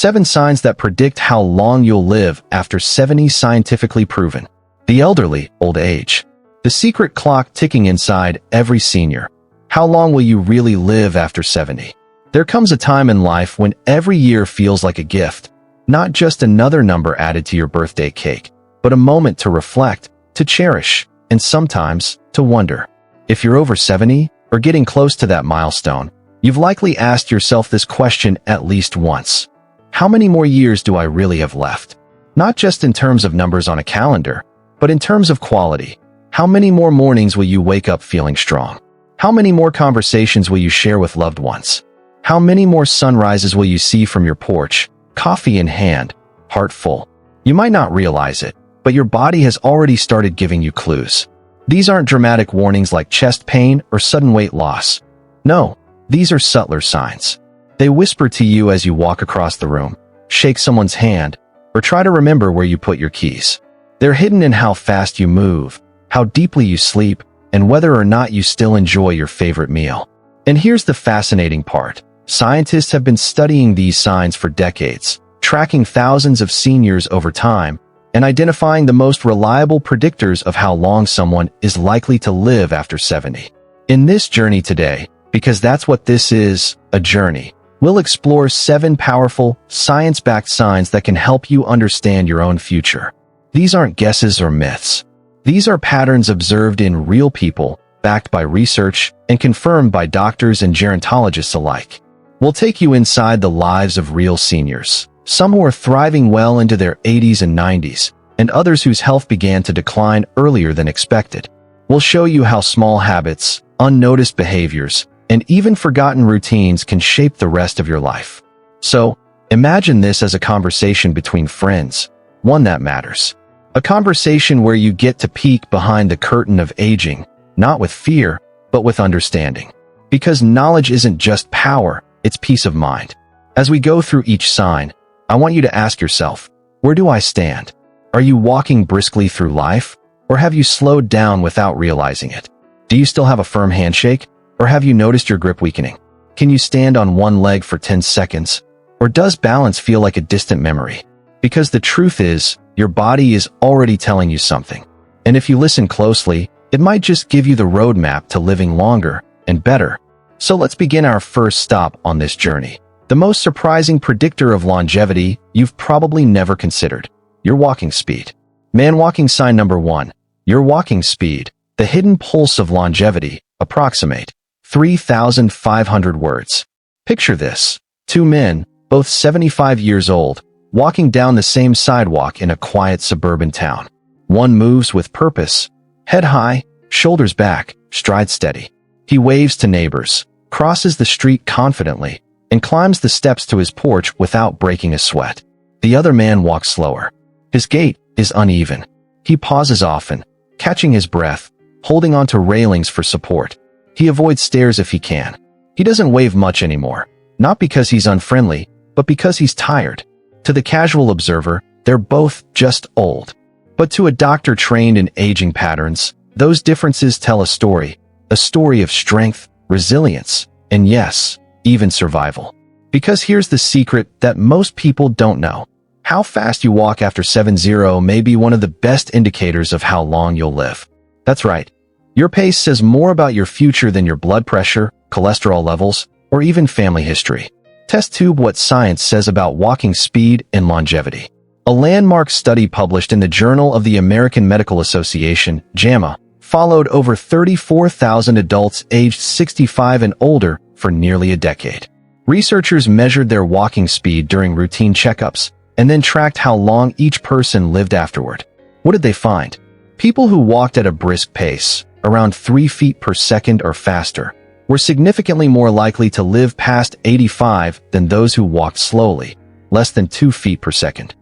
7 signs that predict how long you'll live after 70, scientifically proven. The elderly, old age. The secret clock ticking inside every senior. How long will you really live after 70? There comes a time in life when every year feels like a gift, not just another number added to your birthday cake, but a moment to reflect, to cherish, and sometimes to wonder. If you're over 70 or getting close to that milestone, you've likely asked yourself this question at least once. How many more years do I really have left? Not just in terms of numbers on a calendar, but in terms of quality. How many more mornings will you wake up feeling strong? How many more conversations will you share with loved ones? How many more sunrises will you see from your porch, coffee in hand, heart full? You might not realize it, but your body has already started giving you clues. These aren't dramatic warnings like chest pain or sudden weight loss. No, these are subtler signs. They whisper to you as you walk across the room, shake someone's hand, or try to remember where you put your keys. They're hidden in how fast you move, how deeply you sleep, and whether or not you still enjoy your favorite meal. And here's the fascinating part. Scientists have been studying these signs for decades, tracking thousands of seniors over time, and identifying the most reliable predictors of how long someone is likely to live after 70. In this journey today, because that's what this is, a journey, we'll explore 7 powerful, science-backed signs that can help you understand your own future. These aren't guesses or myths. These are patterns observed in real people, backed by research, and confirmed by doctors and gerontologists alike. We'll take you inside the lives of real seniors, some who are thriving well into their 80s and 90s, and others whose health began to decline earlier than expected. We'll show you how small habits, unnoticed behaviors, and even forgotten routines can shape the rest of your life. So, imagine this as a conversation between friends, one that matters. A conversation where you get to peek behind the curtain of aging, not with fear, but with understanding. Because knowledge isn't just power, it's peace of mind. As we go through each sign, I want you to ask yourself, where do I stand? Are you walking briskly through life, or have you slowed down without realizing it? Do you still have a firm handshake, or have you noticed your grip weakening? Can you stand on one leg for 10 seconds, or does balance feel like a distant memory? Because the truth is, your body is already telling you something. And if you listen closely, it might just give you the roadmap to living longer and better. So let's begin our first stop on this journey. The most surprising predictor of longevity you've probably never considered: your walking speed. Man walking sign number 1. Your walking speed, the hidden pulse of longevity. Approximate 3,500 words. Picture this. 2 men, both 75 years old, walking down the same sidewalk in a quiet suburban town. One moves with purpose, head high, shoulders back, stride steady. He waves to neighbors, crosses the street confidently, and climbs the steps to his porch without breaking a sweat. The other man walks slower. His gait is uneven. He pauses often, catching his breath, holding onto railings for support. He avoids stairs if he can. He doesn't wave much anymore, not because he's unfriendly, but because he's tired. To the casual observer, they're both just old. But to a doctor trained in aging patterns, those differences tell a story of strength, resilience, and yes, even survival. Because here's the secret that most people don't know. How fast you walk after 70 may be one of the best indicators of how long you'll live. That's right. Your pace says more about your future than your blood pressure, cholesterol levels, or even family history. Test tube what science says about walking speed and longevity. A landmark study published in the Journal of the American Medical Association, JAMA, followed over 34,000 adults aged 65 and older for nearly a decade. Researchers measured their walking speed during routine checkups and then tracked how long each person lived afterward. What did they find? People who walked at a brisk pace, around 3 feet per second or faster, were significantly more likely to live past 85 than those who walked slowly, less than 2 feet per second.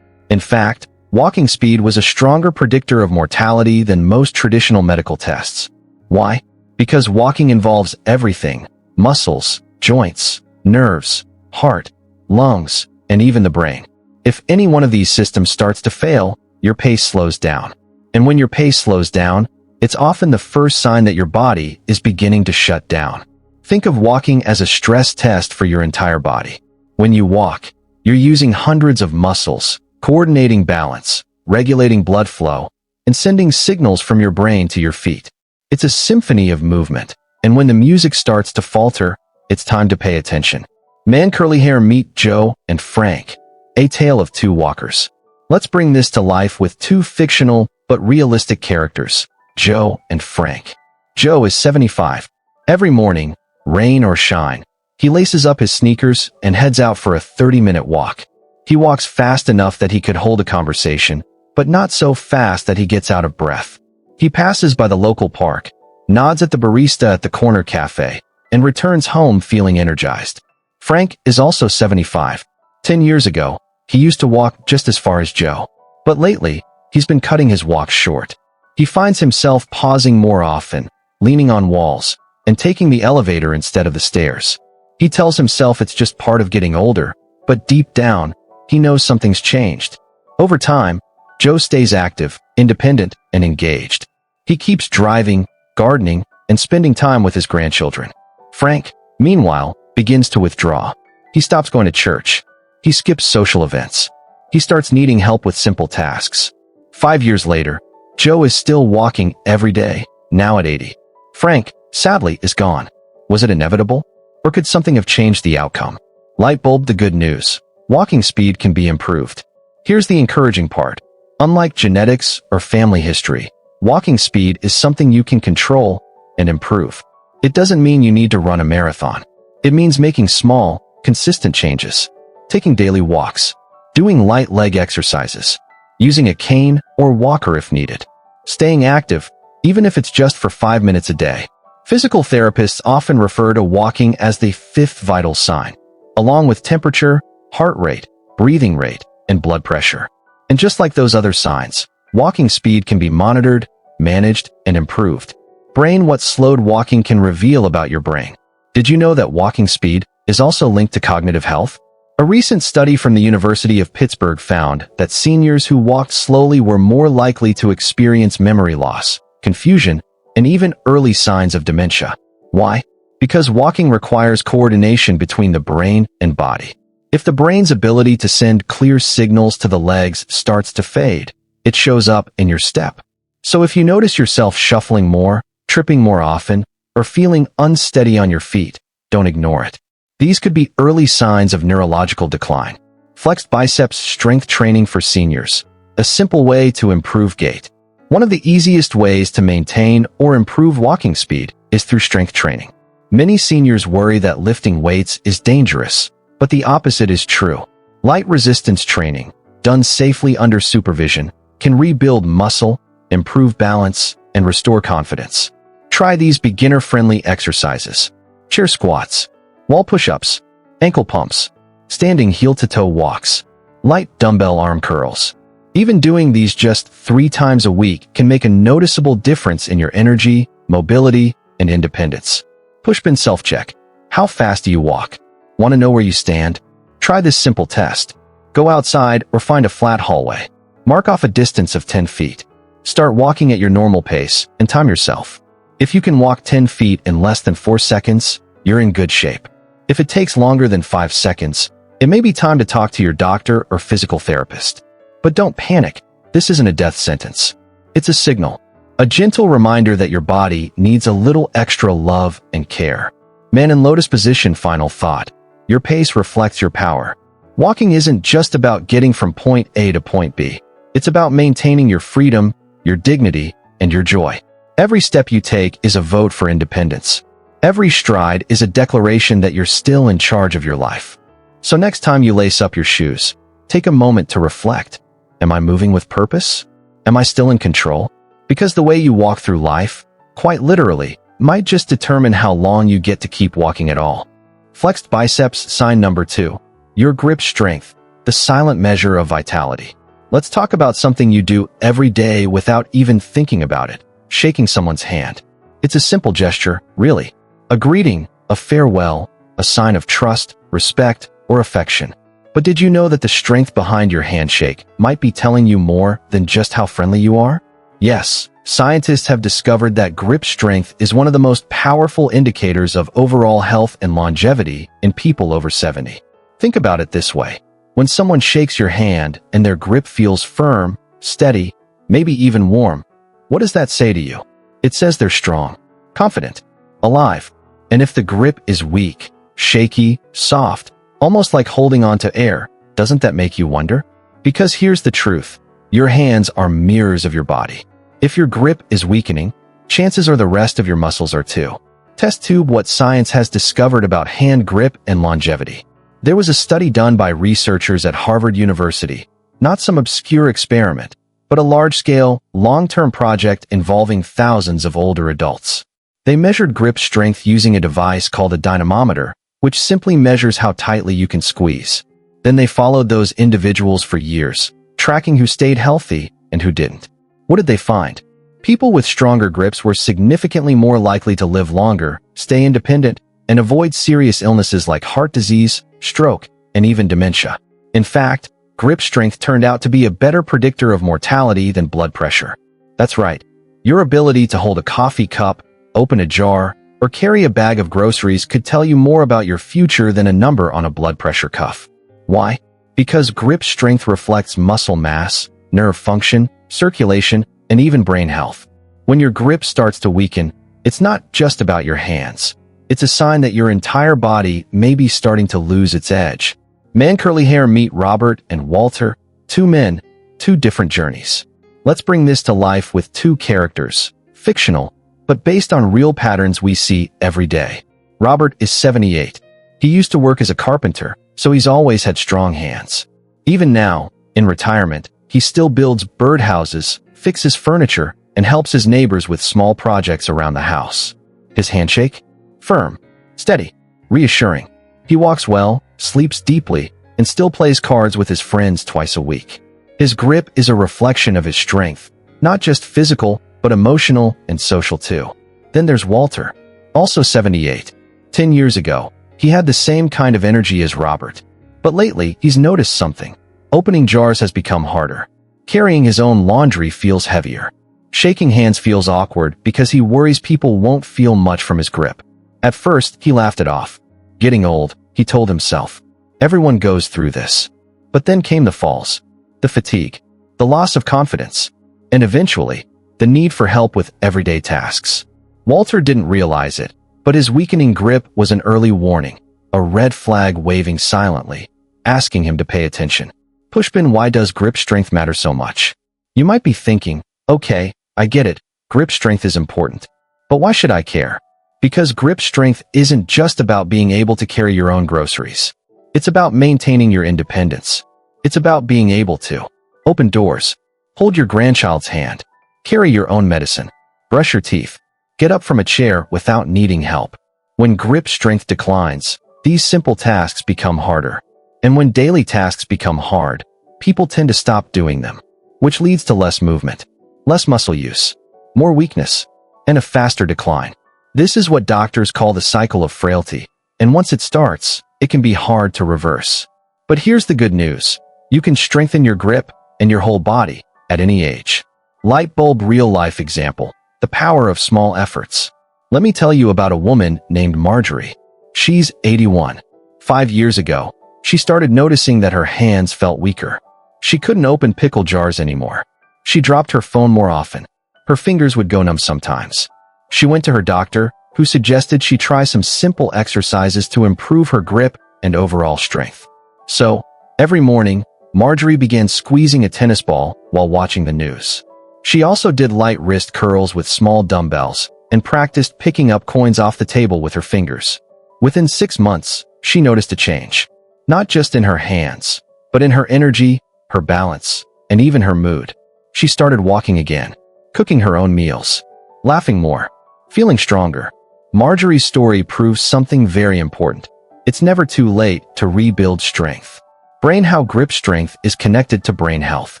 In fact, walking speed was a stronger predictor of mortality than most traditional medical tests. Why? Because walking involves everything: muscles, joints, nerves, heart, lungs, and even the brain. If any one of these systems starts to fail, your pace slows down. And when your pace slows down, it's often the first sign that your body is beginning to shut down. Think of walking as a stress test for your entire body. When you walk, You're using hundreds of muscles, coordinating balance, regulating blood flow, and sending signals from your brain to your feet. It's a symphony of movement, and when the music starts to falter, it's time to pay attention. Man Curly Hair, meet Joe and Frank, a tale of two walkers. Let's bring this to life with two fictional but realistic characters, Joe and Frank. Joe is 75. Every morning, rain or shine, he laces up his sneakers and heads out for a 30-minute walk. He walks fast enough that he could hold a conversation, but not so fast that he gets out of breath. He passes by the local park, nods at the barista at the corner cafe, and returns home feeling energized. Frank is also 75. 10 years ago, he used to walk just as far as Joe. But lately, he's been cutting his walk short. He finds himself pausing more often, leaning on walls, and taking the elevator instead of the stairs. He tells himself it's just part of getting older, but deep down, he knows something's changed. Over time, Joe stays active, independent, and engaged. He keeps driving, gardening, and spending time with his grandchildren. Frank, meanwhile, begins to withdraw. He stops going to church. He skips social events. He starts needing help with simple tasks. 5 years later, Joe is still walking every day, now at 80. Frank, sadly, is gone. Was it inevitable? Or could something have changed the outcome? Light bulb, the good news. Walking speed can be improved. Here's the encouraging part. Unlike genetics or family history, walking speed is something you can control and improve. It doesn't mean you need to run a marathon. It means making small, consistent changes. Taking daily walks. Doing light leg exercises. Using a cane or walker if needed. Staying active, even if it's just for 5 minutes a day. Physical therapists often refer to walking as the fifth vital sign, along with temperature, heart rate, breathing rate, and blood pressure. And just like those other signs, walking speed can be monitored, managed, and improved. Brain, what slowed walking can reveal about your brain. Did you know that walking speed is also linked to cognitive health? A recent study from the University of Pittsburgh found that seniors who walked slowly were more likely to experience memory loss, confusion, and even early signs of dementia. Why? Because walking requires coordination between the brain and body. If the brain's ability to send clear signals to the legs starts to fade, it shows up in your step. So if you notice yourself shuffling more, tripping more often, or feeling unsteady on your feet, don't ignore it. These could be early signs of neurological decline. Flexed biceps strength training for seniors. A simple way to improve gait. One of the easiest ways to maintain or improve walking speed is through strength training. Many seniors worry that lifting weights is dangerous, but the opposite is true. Light resistance training, done safely under supervision, can rebuild muscle, improve balance, and restore confidence. Try these beginner-friendly exercises. Chair squats, wall push-ups, ankle pumps, standing heel-to-toe walks, light dumbbell arm curls. Even doing these just 3 times a week can make a noticeable difference in your energy, mobility, and independence. Pushpin self-check. How fast do you walk? Want to know where you stand? Try this simple test. Go outside or find a flat hallway. Mark off a distance of 10 feet. Start walking at your normal pace and time yourself. If you can walk 10 feet in less than 4 seconds, you're in good shape. If it takes longer than 5 seconds, it may be time to talk to your doctor or physical therapist. But don't panic. This isn't a death sentence. It's a signal. A gentle reminder that your body needs a little extra love and care. Man in lotus position, final thought. Your pace reflects your power. Walking isn't just about getting from point A to point B. It's about maintaining your freedom, your dignity, and your joy. Every step you take is a vote for independence. Every stride is a declaration that you're still in charge of your life. So next time you lace up your shoes, take a moment to reflect. Am I moving with purpose? Am I still in control? Because the way you walk through life, quite literally, might just determine how long you get to keep walking at all. Flexed biceps, sign number 2. Your grip strength, the silent measure of vitality. Let's talk about something you do every day without even thinking about it. Shaking someone's hand. It's a simple gesture, really. A greeting, a farewell, a sign of trust, respect, or affection. But did you know that the strength behind your handshake might be telling you more than just how friendly you are? Yes, scientists have discovered that grip strength is one of the most powerful indicators of overall health and longevity in people over 70. Think about it this way. When someone shakes your hand and their grip feels firm, steady, maybe even warm, what does that say to you? It says they're strong, confident, alive. And if the grip is weak, shaky, soft, almost like holding on to air, doesn't that make you wonder? Because here's the truth. Your hands are mirrors of your body. If your grip is weakening, chances are the rest of your muscles are too. Test tube what science has discovered about hand grip and longevity. There was a study done by researchers at Harvard University, not some obscure experiment, but a large-scale, long-term project involving thousands of older adults. They measured grip strength using a device called a dynamometer, which simply measures how tightly you can squeeze. Then they followed those individuals for years, tracking who stayed healthy and who didn't. What did they find? People with stronger grips were significantly more likely to live longer, stay independent, and avoid serious illnesses like heart disease, stroke, and even dementia. In fact, grip strength turned out to be a better predictor of mortality than blood pressure. That's right. Your ability to hold a coffee cup, open a jar, or carry a bag of groceries could tell you more about your future than a number on a blood pressure cuff. Why? Because grip strength reflects muscle mass, nerve function, circulation, and even brain health. When your grip starts to weaken, it's not just about your hands. It's a sign that your entire body may be starting to lose its edge. Man Curly Hair meet Robert and Walter, two men, two different journeys. Let's bring this to life with two characters, fictional, but based on real patterns we see every day. Robert is 78. He used to work as a carpenter, so he's always had strong hands. Even now, in retirement, he still builds birdhouses, fixes furniture, and helps his neighbors with small projects around the house. His handshake? Firm, steady, reassuring. He walks well, sleeps deeply, and still plays cards with his friends twice a week. His grip is a reflection of his strength, not just physical, but emotional and social too. Then there's Walter, also 78. 10 years ago, he had the same kind of energy as Robert. But lately, he's noticed something. Opening jars has become harder. Carrying his own laundry feels heavier. Shaking hands feels awkward because he worries people won't feel much from his grip. At first, he laughed it off. Getting old, he told himself. Everyone goes through this. But then came the falls, the fatigue, the loss of confidence, and eventually, the need for help with everyday tasks. Walter didn't realize it, but his weakening grip was an early warning, a red flag waving silently, asking him to pay attention. Pushpin, why does grip strength matter so much? You might be thinking, okay, I get it, grip strength is important. But why should I care? Because grip strength isn't just about being able to carry your own groceries. It's about maintaining your independence. It's about being able to open doors, hold your grandchild's hand, carry your own medicine, brush your teeth, get up from a chair without needing help. When grip strength declines, these simple tasks become harder. And when daily tasks become hard, people tend to stop doing them, which leads to less movement, less muscle use, more weakness, and a faster decline. This is what doctors call the cycle of frailty, and once it starts, it can be hard to reverse. But here's the good news. You can strengthen your grip and your whole body at any age. Light bulb real-life example, the power of small efforts. Let me tell you about a woman named Marjorie. She's 81. 5 years ago, she started noticing that her hands felt weaker. She couldn't open pickle jars anymore. She dropped her phone more often. Her fingers would go numb sometimes. She went to her doctor, who suggested she try some simple exercises to improve her grip and overall strength. So, every morning, Marjorie began squeezing a tennis ball while watching the news. She also did light wrist curls with small dumbbells and practiced picking up coins off the table with her fingers. Within 6 months, she noticed a change. Not just in her hands, but in her energy, her balance, and even her mood. She started walking again, cooking her own meals, laughing more, feeling stronger. Marjorie's story proves something very important. It's never too late to rebuild strength. How grip strength is connected to brain health.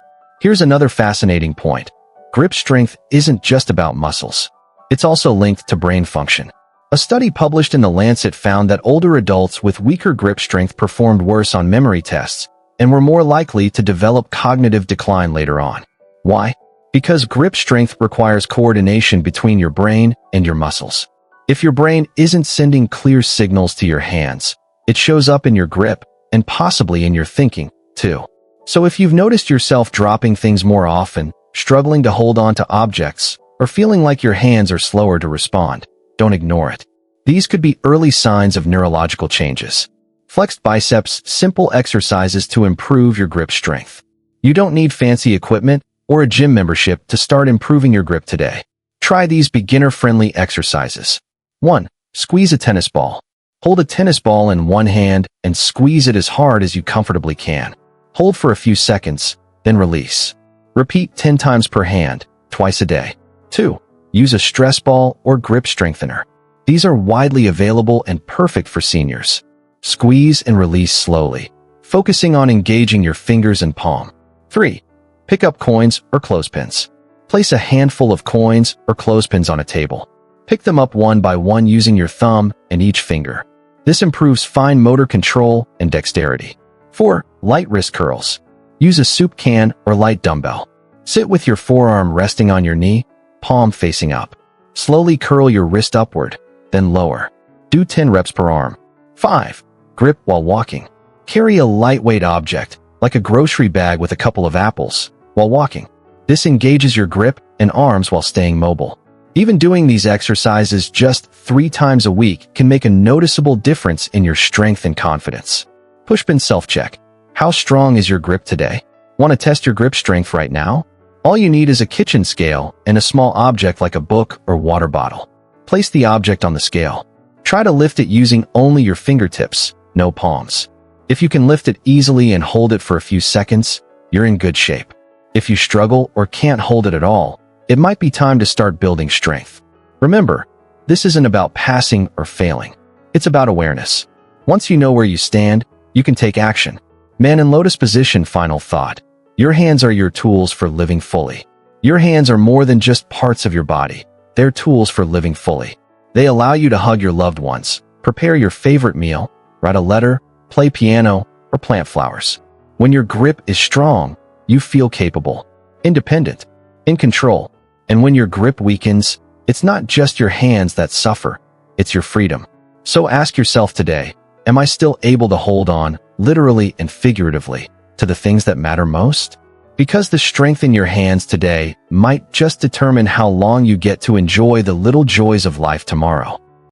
Here's another fascinating point. Grip strength isn't just about muscles. It's also linked to brain function. A study published in The Lancet found that older adults with weaker grip strength performed worse on memory tests and were more likely to develop cognitive decline later on. Why? Because grip strength requires coordination between your brain and your muscles. If your brain isn't sending clear signals to your hands, it shows up in your grip and possibly in your thinking, 2. So if you've noticed yourself dropping things more often, struggling to hold on to objects, or feeling like your hands are slower to respond, don't ignore it. These could be early signs of neurological changes. Flexed biceps, simple exercises to improve your grip strength. You don't need fancy equipment or a gym membership to start improving your grip today. Try these beginner-friendly exercises. 1. Squeeze a tennis ball. Hold a tennis ball in one hand and squeeze it as hard as you comfortably can. Hold for a few seconds, then release. Repeat 10 times per hand, twice a day. 2. Use a stress ball or grip strengthener. These are widely available and perfect for seniors. Squeeze and release slowly, focusing on engaging your fingers and palm. 3. Pick up coins or clothespins. Place a handful of coins or clothespins on a table. Pick them up one by one using your thumb and each finger. This improves fine motor control and dexterity. 4. Light wrist curls. Use a soup can or light dumbbell. Sit with your forearm resting on your knee, palm facing up. Slowly curl your wrist upward, then lower. Do 10 reps per arm. 5. Grip while walking. Carry a lightweight object, like a grocery bag with a couple of apples, while walking. This engages your grip and arms while staying mobile. Even doing these exercises just 3 times a week can make a noticeable difference in your strength and confidence. Pushpin self-check. How strong is your grip today? Want to test your grip strength right now? All you need is a kitchen scale and a small object like a book or water bottle. Place the object on the scale. Try to lift it using only your fingertips, no palms. If you can lift it easily and hold it for a few seconds, you're in good shape. If you struggle or can't hold it at all, it might be time to start building strength. Remember, this isn't about passing or failing. It's about awareness. Once you know where you stand, you can take action. Man in lotus position. Final thought. Your hands are your tools for living fully. Your hands are more than just parts of your body. They're tools for living fully. They allow you to hug your loved ones, prepare your favorite meal, write a letter, play piano, or plant flowers. When your grip is strong, you feel capable, independent, in control. And when your grip weakens, it's not just your hands that suffer, it's your freedom. So ask yourself today, am I still able to hold on, literally and figuratively, to the things that matter most? Because the strength in your hands today might just determine how long you get to enjoy the little joys of life tomorrow.